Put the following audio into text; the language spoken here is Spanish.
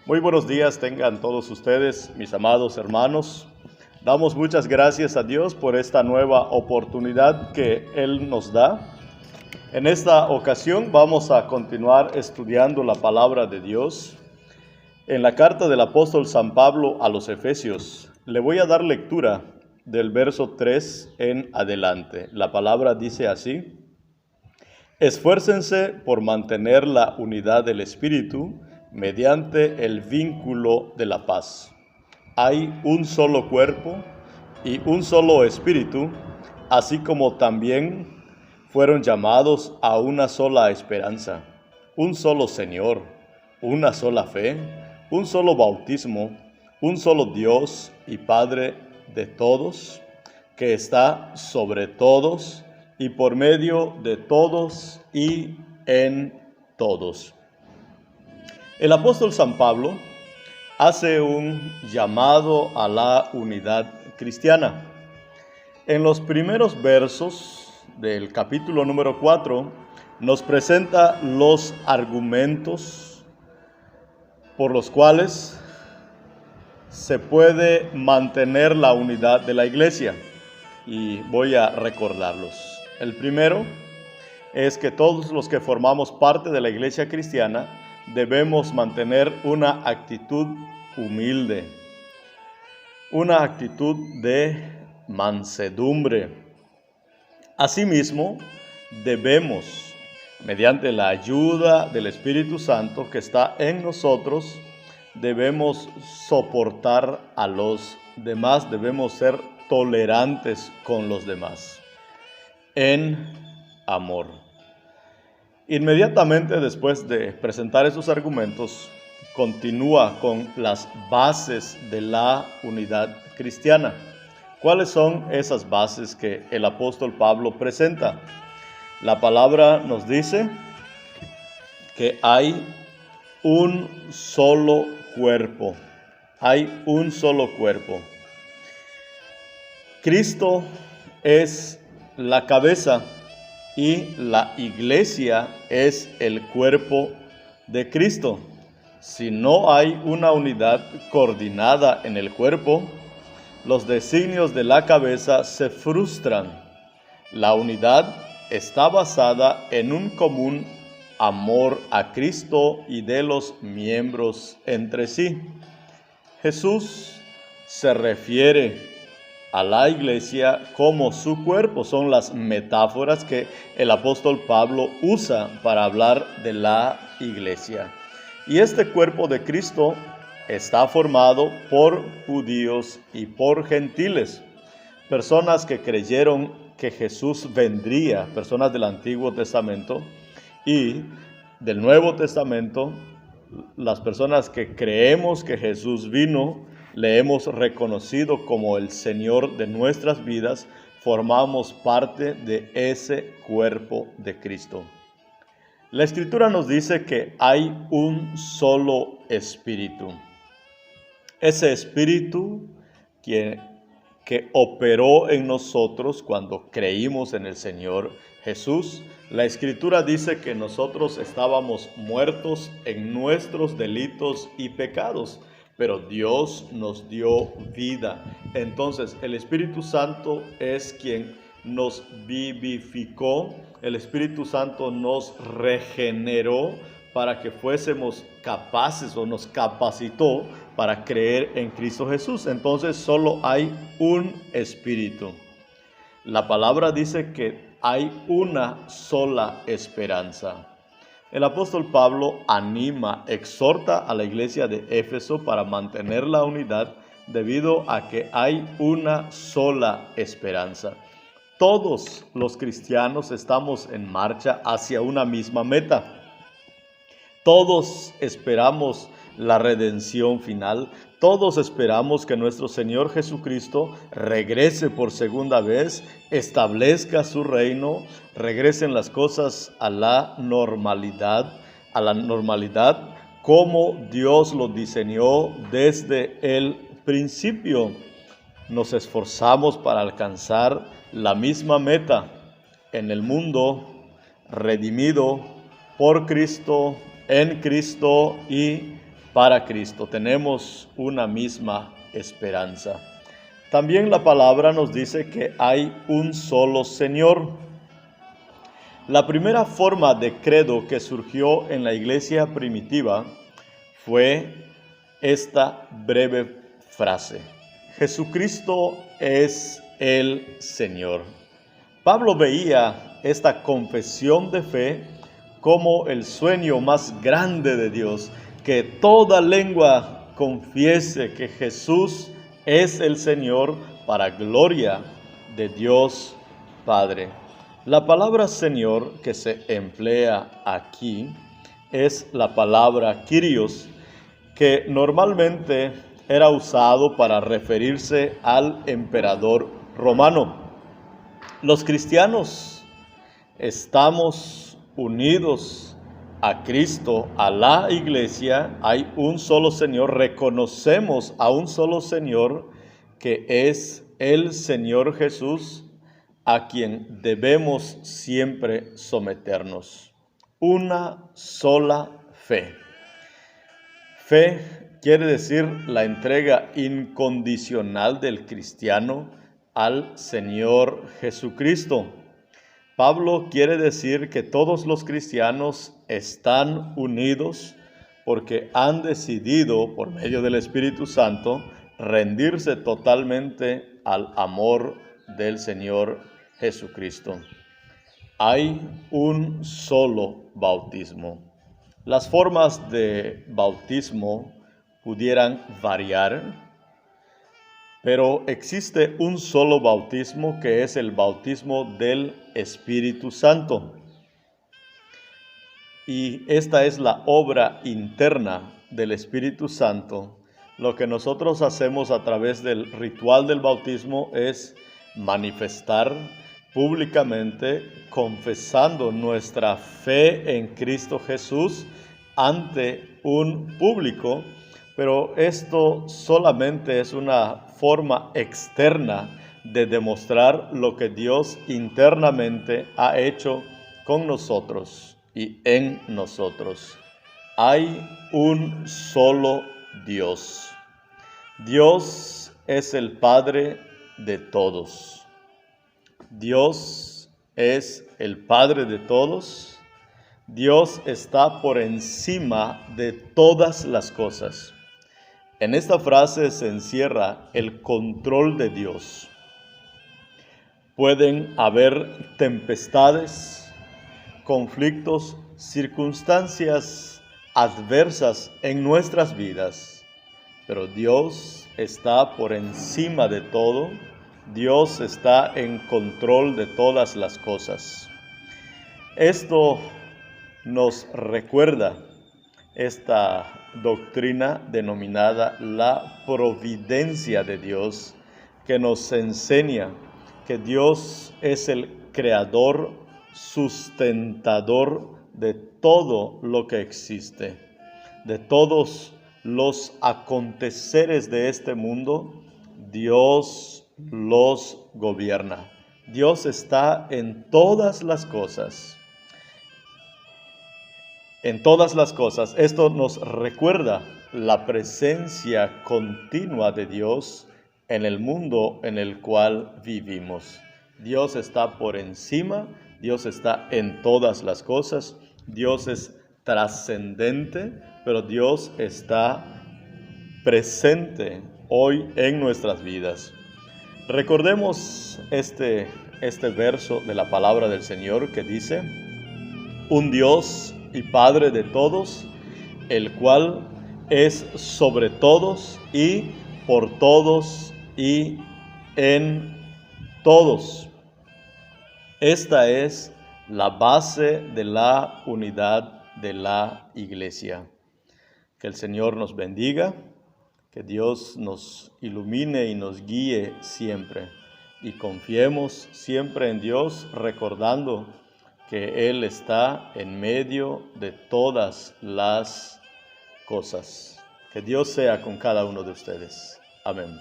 Muy buenos días tengan todos ustedes, mis amados hermanos. Damos muchas gracias a Dios por esta nueva oportunidad que Él nos da. En esta ocasión vamos a continuar estudiando la palabra de Dios. En la carta del apóstol San Pablo a los Efesios, le voy a dar lectura del verso 3 en adelante. La palabra dice así: Esfuércense por mantener la unidad del Espíritu mediante el vínculo de la paz. Hay un solo cuerpo y un solo Espíritu, así como también fueron llamados a una sola esperanza, un solo Señor, una sola fe, un solo bautismo, un solo Dios y Padre de todos, que está sobre todos y por medio de todos y en todos. El apóstol San Pablo hace un llamado a la unidad cristiana. En los primeros versos del capítulo número 4 nos presenta los argumentos por los cuales se puede mantener la unidad de la iglesia, y voy a recordarlos. El primero es que todos los que formamos parte de la iglesia cristiana debemos mantener una actitud humilde, una actitud de mansedumbre. Asimismo, debemos, mediante la ayuda del Espíritu Santo que está en nosotros, debemos soportar a los demás, debemos ser tolerantes con los demás, en amor. Inmediatamente después de presentar esos argumentos, continúa con las bases de la unidad cristiana. ¿Cuáles son esas bases que el apóstol Pablo presenta? La palabra nos dice que hay un solo cuerpo. Hay un solo cuerpo. Cristo es la cabeza y la iglesia es el cuerpo de Cristo. Si no hay una unidad coordinada en el cuerpo, los designios de la cabeza se frustran. La unidad está basada en un común amor a Cristo y de los miembros entre sí. Jesús se refiere a la iglesia como su cuerpo. Son las metáforas que el apóstol Pablo usa para hablar de la iglesia. Y este cuerpo de Cristo está formado por judíos y por gentiles, personas que creyeron que Jesús vendría, personas del Antiguo Testamento, y del Nuevo Testamento, las personas que creemos que Jesús vino, le hemos reconocido como el Señor de nuestras vidas, formamos parte de ese cuerpo de Cristo. La Escritura nos dice que hay un solo Espíritu. Ese Espíritu que operó en nosotros cuando creímos en el Señor Jesús. La Escritura dice que nosotros estábamos muertos en nuestros delitos y pecados, pero Dios nos dio vida. Entonces, el Espíritu Santo es quien nos vivificó, el Espíritu Santo nos regeneró para que fuésemos capaces, o nos capacitó para creer en Cristo Jesús. Entonces, solo hay un Espíritu. La palabra dice que hay una sola esperanza. El apóstol Pablo anima, exhorta a la iglesia de Éfeso para mantener la unidad debido a que hay una sola esperanza. Todos los cristianos estamos en marcha hacia una misma meta. Todos esperamos la redención final. Todos esperamos que nuestro Señor Jesucristo regrese por segunda vez, establezca su reino, regresen las cosas a la normalidad como Dios lo diseñó desde el principio. Nos esforzamos para alcanzar la misma meta en el mundo redimido por Cristo, en Cristo y para Cristo. Tenemos una misma esperanza. También la palabra nos dice que hay un solo Señor. La primera forma de credo que surgió en la iglesia primitiva fue esta breve frase: Jesucristo es el Señor. Pablo veía esta confesión de fe como el sueño más grande de Dios, que toda lengua confiese que Jesús es el Señor para gloria de Dios Padre. La palabra Señor que se emplea aquí es la palabra Kyrios, que normalmente era usado para referirse al emperador romano. Los cristianos estamos unidos a Cristo, a la iglesia. Hay un solo Señor, reconocemos a un solo Señor que es el Señor Jesús, a quien debemos siempre someternos. Una sola fe. Fe quiere decir la entrega incondicional del cristiano al Señor Jesucristo. Pablo quiere decir que todos los cristianos están unidos porque han decidido, por medio del Espíritu Santo, rendirse totalmente al amor del Señor Jesucristo. Hay un solo bautismo. Las formas de bautismo pudieran variar, pero existe un solo bautismo que es el bautismo del Espíritu Santo. Y esta es la obra interna del Espíritu Santo. Lo que nosotros hacemos a través del ritual del bautismo es manifestar públicamente, confesando nuestra fe en Cristo Jesús ante un público, pero esto solamente es una forma externa de demostrar lo que Dios internamente ha hecho con nosotros y en nosotros. Hay un solo Dios. Dios es el Padre de todos. Dios es el Padre de todos. Dios está por encima de todas las cosas. En esta frase se encierra el control de Dios. Pueden haber tempestades, conflictos, circunstancias adversas en nuestras vidas, pero Dios está por encima de todo. Dios está en control de todas las cosas. Esto nos recuerda esta doctrina denominada la providencia de Dios, que nos enseña que Dios es el creador, sustentador de todo lo que existe, de todos los aconteceres de este mundo. Dios los gobierna. Dios está en todas las cosas. En todas las cosas. Esto nos recuerda la presencia continua de Dios en el mundo en el cual vivimos. Dios está por encima, Dios está en todas las cosas, Dios es trascendente, pero Dios está presente hoy en nuestras vidas. Recordemos este verso de la palabra del Señor que dice: un Dios y Padre de todos, el cual es sobre todos y por todos y en todos. Esta es la base de la unidad de la iglesia. Que el Señor nos bendiga, que Dios nos ilumine y nos guíe siempre. Y confiemos siempre en Dios, recordando que Él está en medio de todas las cosas. Que Dios sea con cada uno de ustedes. Amén.